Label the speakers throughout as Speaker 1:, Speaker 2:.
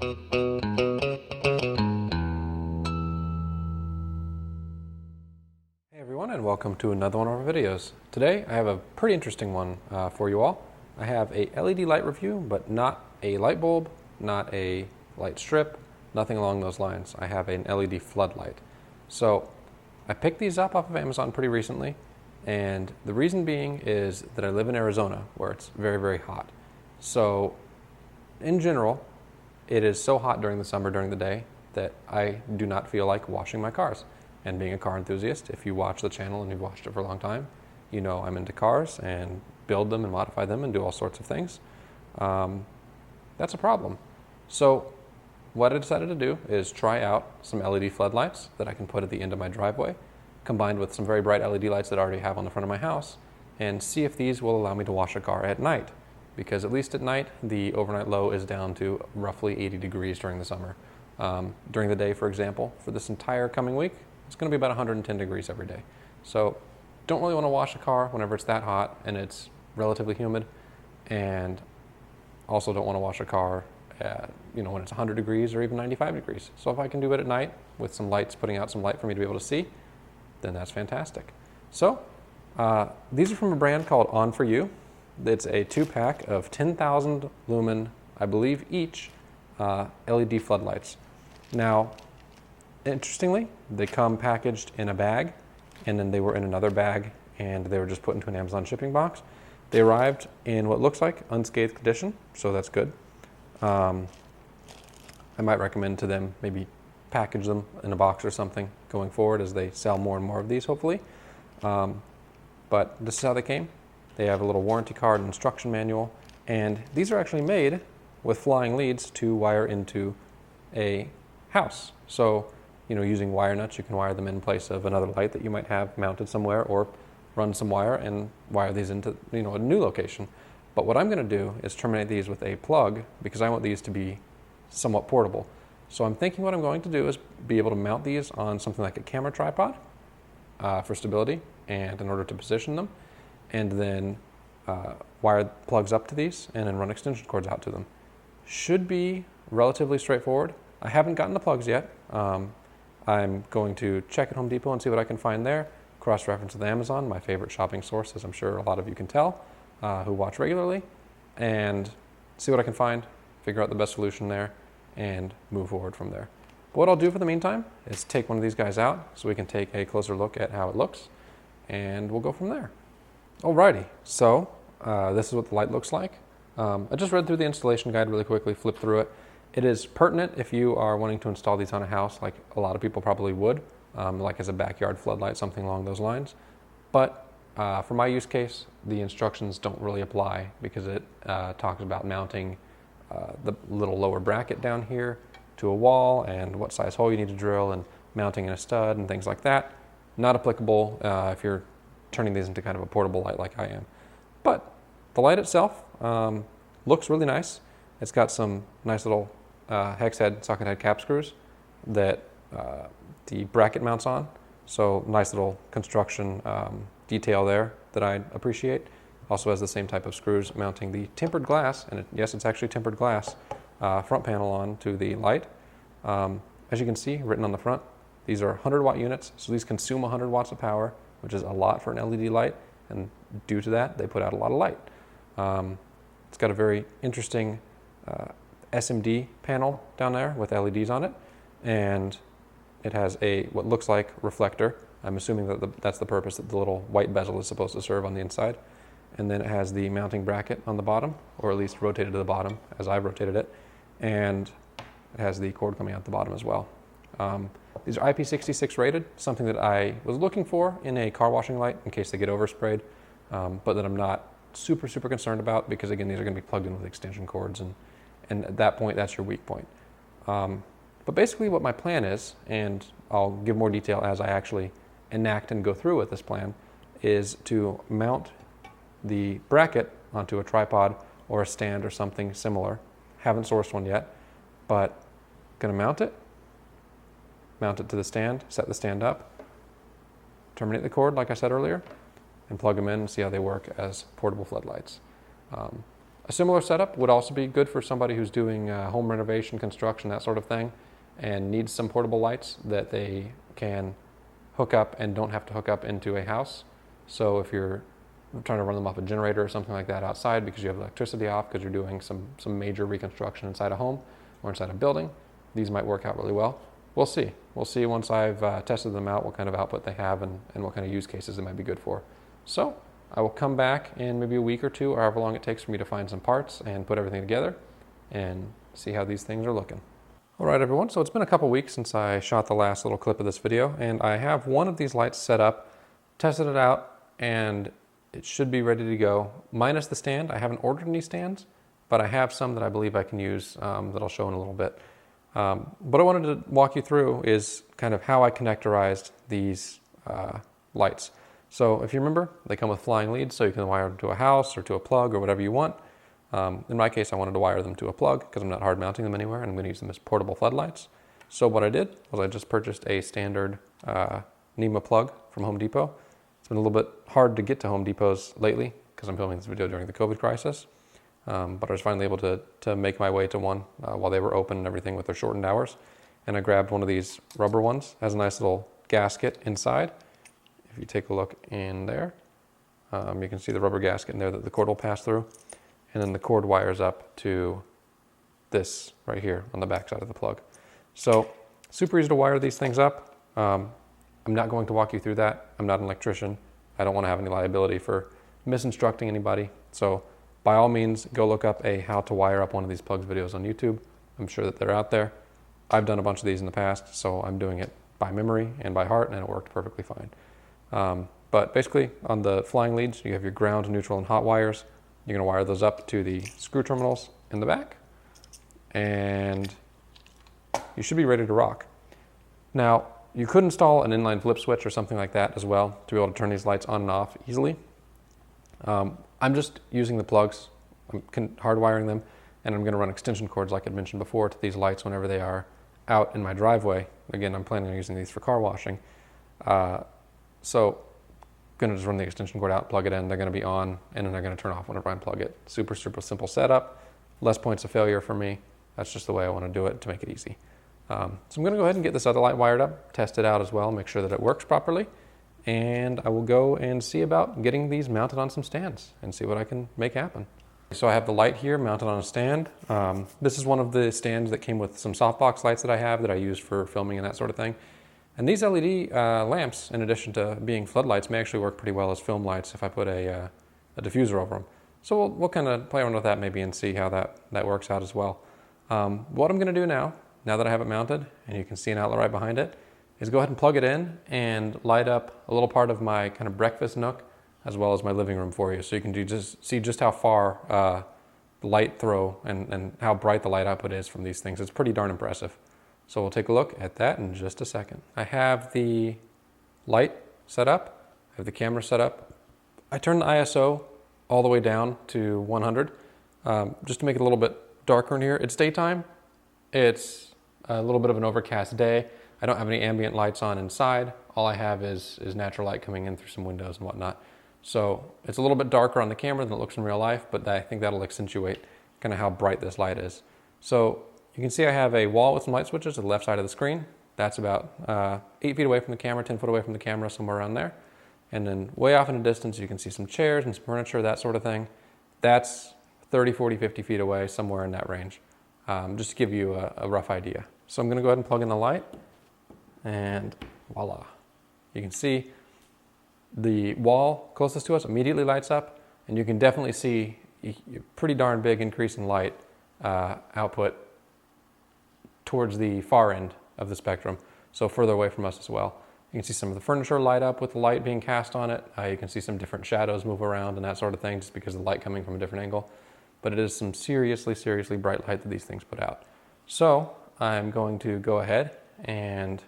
Speaker 1: Hey everyone, and welcome to another one of our videos. Today I have a pretty interesting one for you all. I have a LED light review, but not a light bulb, not a light strip, nothing along those lines. I have an LED floodlight. So I picked these up off of Amazon pretty recently, and the reason being is that I live in Arizona where it's very, very hot. So in general, it is so hot during the summer during the day that I do not feel like washing my cars. And being a car enthusiast, if you watch the channel and you've watched it for a long time, you know I'm into cars and build them and modify them and do all sorts of things. That's a problem. So what I decided to do is try out some LED floodlights that I can put at the end of my driveway, combined with some very bright LED lights that I already have on the front of my house, and see if these will allow me to wash a car at night. Because at least at night, the overnight low is down to roughly 80 degrees during the summer. During the day, for example, for this entire coming week, it's going to be about 110 degrees every day. So don't really want to wash a car whenever it's that hot and it's relatively humid, and also don't want to wash a car when it's 100 degrees or even 95 degrees. So if I can do it at night with some lights, putting out some light for me to be able to see, then that's fantastic. So these are from a brand called ONFORU. It's a 2-pack of 10,000 lumen, I believe each, LED floodlights. Now, interestingly, they come packaged in a bag, and then they were in another bag, and they were just put into an Amazon shipping box. They arrived in what looks like unscathed condition, so that's good. I might recommend to them maybe package them in a box or something going forward as they sell more and more of these, hopefully. But this is how they came. They have a little warranty card and instruction manual, and these are actually made with flying leads to wire into a house. So, using wire nuts, you can wire them in place of another light that you might have mounted somewhere, or run some wire and wire these into, a new location. But what I'm going to do is terminate these with a plug, because I want these to be somewhat portable. So I'm thinking what I'm going to do is be able to mount these on something like a camera tripod for stability and in order to position them, and then wire plugs up to these and then run extension cords out to them. Should be relatively straightforward. I haven't gotten the plugs yet. I'm going to check at Home Depot and see what I can find there, cross-reference with Amazon, my favorite shopping source, as I'm sure a lot of you can tell, who watch regularly, and see what I can find, figure out the best solution there, and move forward from there. But what I'll do for the meantime is take one of these guys out so we can take a closer look at how it looks, and we'll go from there. Alrighty, so this is what the light looks like. I just read through the installation guide really quickly, flipped through it. It is pertinent if you are wanting to install these on a house, like a lot of people probably would, like as a backyard floodlight, something along those lines. But for my use case, the instructions don't really apply, because it talks about mounting the little lower bracket down here to a wall and what size hole you need to drill and mounting in a stud and things like that. Not applicable if you're turning these into kind of a portable light like I am. But the light itself looks really nice. It's got some nice little hex head, socket head cap screws that the bracket mounts on. So nice little construction detail there that I appreciate. Also has the same type of screws mounting the tempered glass, and yes, it's actually tempered glass, front panel on to the light. As you can see, written on the front, these are 100-watt units, so these consume 100 watts of power, which is a lot for an LED light, and due to that, they put out a lot of light. It's got a very interesting SMD panel down there with LEDs on it, and it has what looks like reflector. I'm assuming that that's the purpose that the little white bezel is supposed to serve on the inside. And then it has the mounting bracket on the bottom, or at least rotated to the bottom as I've rotated it, and it has the cord coming out the bottom as well. These are IP66 rated, something that I was looking for in a car washing light in case they get oversprayed, but that I'm not super concerned about, because again, these are going to be plugged in with extension cords, and at that point, that's your weak point. But basically what my plan is, and I'll give more detail as I actually enact and go through with this plan, is to mount the bracket onto a tripod or a stand or something similar. Haven't sourced one yet, but gonna mount it to the stand, set the stand up, terminate the cord like I said earlier, and plug them in and see how they work as portable floodlights. A similar setup would also be good for somebody who's doing home renovation, construction, that sort of thing, and needs some portable lights that they can hook up and don't have to hook up into a house. So if you're trying to run them off a generator or something like that outside because you have electricity off because you're doing some major reconstruction inside a home or inside a building, these might work out really well. We'll see. We'll see once I've tested them out what kind of output they have and what kind of use cases it might be good for. So I will come back in maybe a week or two, or however long it takes for me to find some parts and put everything together and see how these things are looking. All right, everyone, so it's been a couple weeks since I shot the last little clip of this video, and I have one of these lights set up, tested it out, and it should be ready to go, minus the stand. I haven't ordered any stands, but I have some that I believe I can use that I'll show in a little bit. What I wanted to walk you through is kind of how I connectorized these lights. So if you remember, they come with flying leads, so you can wire them to a house or to a plug or whatever you want. In my case, I wanted to wire them to a plug because I'm not hard mounting them anywhere, and I'm going to use them as portable floodlights. So what I did was I just purchased a standard NEMA plug from Home Depot. It's been a little bit hard to get to Home Depots lately because I'm filming this video during the COVID crisis. But I was finally able to make my way to one while they were open and everything with their shortened hours. And I grabbed one of these rubber ones. It has a nice little gasket inside. If you take a look in there, you can see the rubber gasket in there that the cord will pass through. And then the cord wires up to this right here on the back side of the plug. So super easy to wire these things up. I'm not going to walk you through that. I'm not an electrician. I don't want to have any liability for misinstructing anybody. So by all means, go look up a how to wire up one of these plugs videos on YouTube. I'm sure that they're out there. I've done a bunch of these in the past, so I'm doing it by memory and by heart, and it worked perfectly fine. But basically, on the flying leads, you have your ground, neutral, and hot wires. You're going to wire those up to the screw terminals in the back, and you should be ready to rock. Now, you could install an inline flip switch or something like that as well to be able to turn these lights on and off easily. I'm just using the plugs, I'm hardwiring them, and I'm going to run extension cords like I mentioned before to these lights whenever they are out in my driveway. Again, I'm planning on using these for car washing. So I'm going to just run the extension cord out, plug it in, they're going to be on, and then they're going to turn off whenever I unplug it. Super, super simple setup, less points of failure for me. That's just the way I want to do it to make it easy. So I'm going to go ahead and get this other light wired up, test it out as well, make sure that it works properly. And I will go and see about getting these mounted on some stands and see what I can make happen. So I have the light here mounted on a stand. This is one of the stands that came with some softbox lights that I have that I use for filming and that sort of thing. And these LED lamps, in addition to being floodlights, may actually work pretty well as film lights if I put a diffuser over them. So we'll kind of play around with that maybe and see how that works out as well. What I'm going to do now that I have it mounted, and you can see an outlet right behind it, is go ahead and plug it in and light up a little part of my kind of breakfast nook as well as my living room for you. So you can see just how far the light throw and how bright the light output is from these things. It's pretty darn impressive. So we'll take a look at that in just a second. I have the light set up. I have the camera set up. I turned the ISO all the way down to 100 just to make it a little bit darker in here. It's daytime. It's a little bit of an overcast day. I don't have any ambient lights on inside. All I have is natural light coming in through some windows and whatnot. So it's a little bit darker on the camera than it looks in real life, but I think that'll accentuate kind of how bright this light is. So you can see I have a wall with some light switches to the left side of the screen. That's about 8 feet away from the camera, 10 foot away from the camera, somewhere around there. And then way off in the distance, you can see some chairs and some furniture, that sort of thing. That's 30, 40, 50 feet away, somewhere in that range, just to give you a rough idea. So I'm going to go ahead and plug in the light. And voila. You can see the wall closest to us immediately lights up, and you can definitely see a pretty darn big increase in light output towards the far end of the spectrum, so further away from us as well. You can see some of the furniture light up with the light being cast on it. You can see some different shadows move around and that sort of thing just because of the light coming from a different angle. But it is some seriously, seriously bright light that these things put out. So I'm going to go ahead and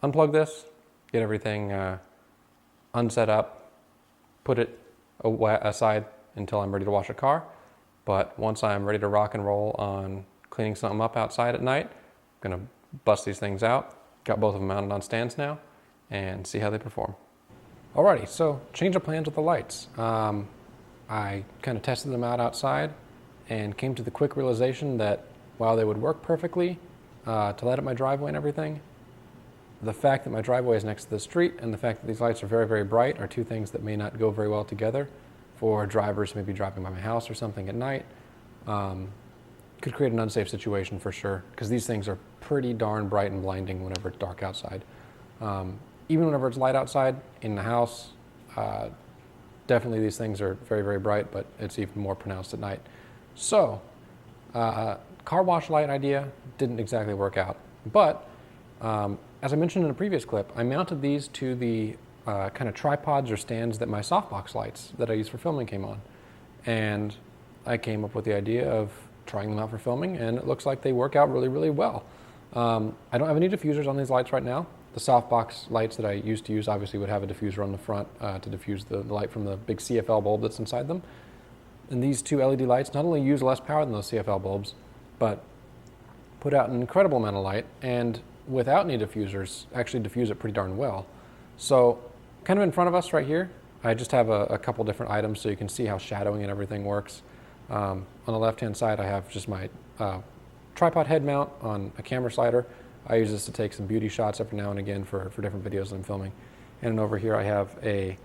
Speaker 1: unplug this, get everything unset up, put it aside until I'm ready to wash a car. But once I'm ready to rock and roll on cleaning something up outside at night, I'm going to bust these things out. Got both of them mounted on stands now and see how they perform. Alrighty, so change of plans with the lights. I kind of tested them out outside and came to the quick realization that while they would work perfectly to light up my driveway and everything, the fact that my driveway is next to the street and the fact that these lights are very, very bright are two things that may not go very well together for drivers maybe driving by my house or something at night. Could create an unsafe situation for sure, because these things are pretty darn bright and blinding whenever it's dark outside. Even whenever it's light outside in the house, definitely these things are very, very bright, but it's even more pronounced at night. So, car wash light idea didn't exactly work out, but as I mentioned in a previous clip, I mounted these to the kind of tripods or stands that my softbox lights that I use for filming came on. And I came up with the idea of trying them out for filming, and it looks like they work out really, really well. I don't have any diffusers on these lights right now. The softbox lights that I used to use obviously would have a diffuser on the front to diffuse the light from the big CFL bulb that's inside them. And these two LED lights not only use less power than those CFL bulbs, but put out an incredible amount of light, and without any diffusers, actually diffuse it pretty darn well. So kind of in front of us right here, I just have a couple different items so you can see how shadowing and everything works. On the left-hand side, I have just my tripod head mount on a camera slider. I use this to take some beauty shots every now and again for different videos that I'm filming. And over here I have a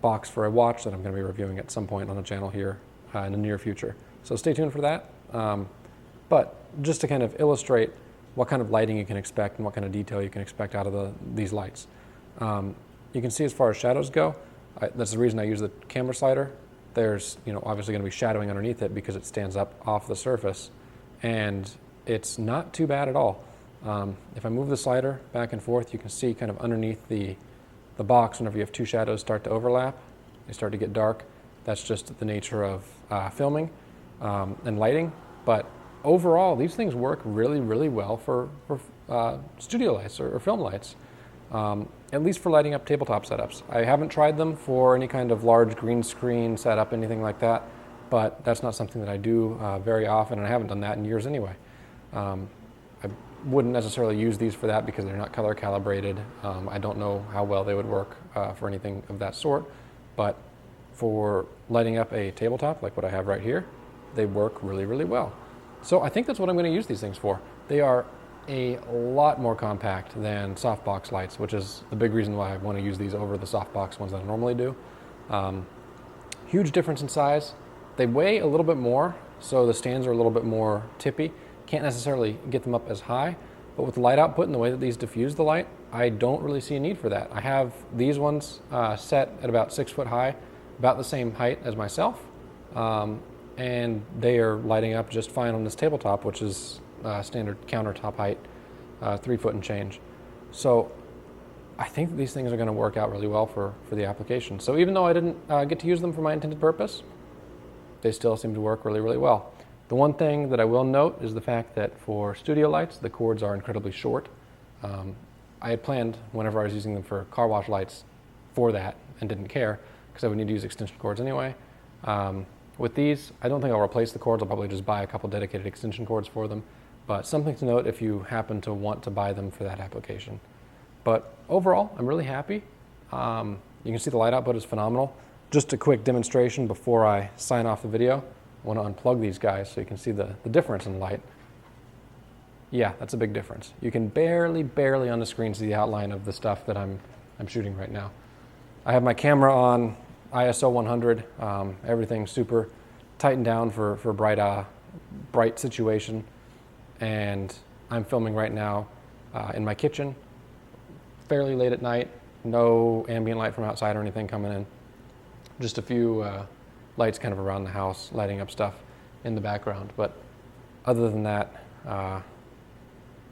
Speaker 1: box for a watch that I'm going to be reviewing at some point on the channel here in the near future. So stay tuned for that. But just to kind of illustrate what kind of lighting you can expect and what kind of detail you can expect out of these lights. You can see as far as shadows go, that's the reason I use the camera slider. There's obviously going to be shadowing underneath it because it stands up off the surface, and it's not too bad at all. If I move the slider back and forth, you can see kind of underneath the box, whenever you have two shadows start to overlap, they start to get dark. That's just the nature of filming and lighting. But overall, these things work really, really well for studio lights or film lights, at least for lighting up tabletop setups. I haven't tried them for any kind of large green screen setup, anything like that, but that's not something that I do very often, and I haven't done that in years anyway. I wouldn't necessarily use these for that because they're not color calibrated. I don't know how well they would work for anything of that sort, but for lighting up a tabletop like what I have right here, they work really, really well. So I think that's what I'm going to use these things for. They are a lot more compact than softbox lights, which is the big reason why I want to use these over the softbox ones that I normally do. Huge difference in size. They weigh a little bit more, so the stands are a little bit more tippy. Can't necessarily get them up as high, but with the light output and the way that these diffuse the light, I don't really see a need for that. I have these ones set at about 6 foot high, about the same height as myself, and they are lighting up just fine on this tabletop, which is standard countertop height, 3 foot and change. So I think that these things are going to work out really well for the application. So even though I didn't get to use them for my intended purpose, they still seem to work really, really well. The one thing that I will note is the fact that for studio lights, the cords are incredibly short. I had planned, whenever I was using them for car wash lights, for that and didn't care because I would need to use extension cords anyway. With these, I don't think I'll replace the cords. I'll probably just buy a couple dedicated extension cords for them. But something to note if you happen to want to buy them for that application. But overall, I'm really happy. You can see the light output is phenomenal. Just a quick demonstration before I sign off the video. I want to unplug these guys so you can see the difference in light. Yeah, that's a big difference. You can barely on the screen see the outline of the stuff that I'm shooting right now. I have my camera on ISO 100, everything's super tightened down for bright situation, and I'm filming right now in my kitchen, fairly late at night, no ambient light from outside or anything coming in, just a few lights kind of around the house lighting up stuff in the background, but other than that,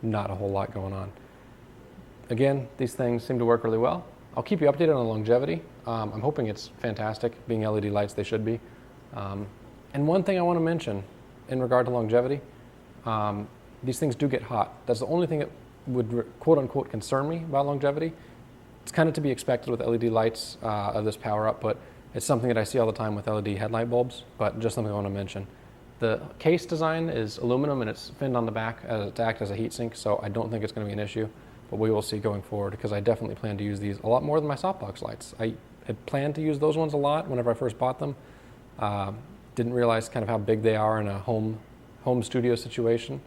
Speaker 1: not a whole lot going on. Again, these things seem to work really well. I'll keep you updated on longevity. I'm hoping it's fantastic. Being LED lights, they should be. And one thing I want to mention in regard to longevity, these things do get hot. That's the only thing that would quote unquote concern me about longevity. It's kind of to be expected with LED lights of this power output. It's something that I see all the time with LED headlight bulbs, but just something I want to mention. The case design is aluminum and it's finned on the back to act as a heat sink, so I don't think it's going to be an issue, but we will see going forward because I definitely plan to use these a lot more than my softbox lights. I had planned to use those ones a lot whenever I first bought them, Didn't realize kind of how big they are in a home studio situation,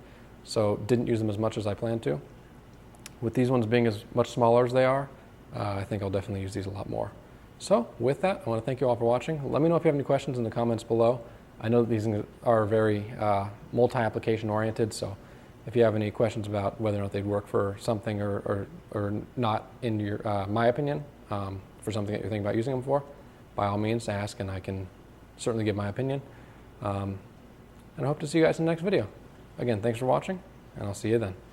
Speaker 1: so didn't use them as much as I planned to. With these ones being as much smaller as they are, I think I'll definitely use these a lot more. So with that, I want to thank you all for watching. Let me know if you have any questions in the comments below. I know that these are very multi-application oriented, so if you have any questions about whether or not they'd work for something or not in your my opinion, for something that you're thinking about using them for, by all means ask and I can certainly give my opinion. And I hope to see you guys in the next video. Again, thanks for watching, and I'll see you then.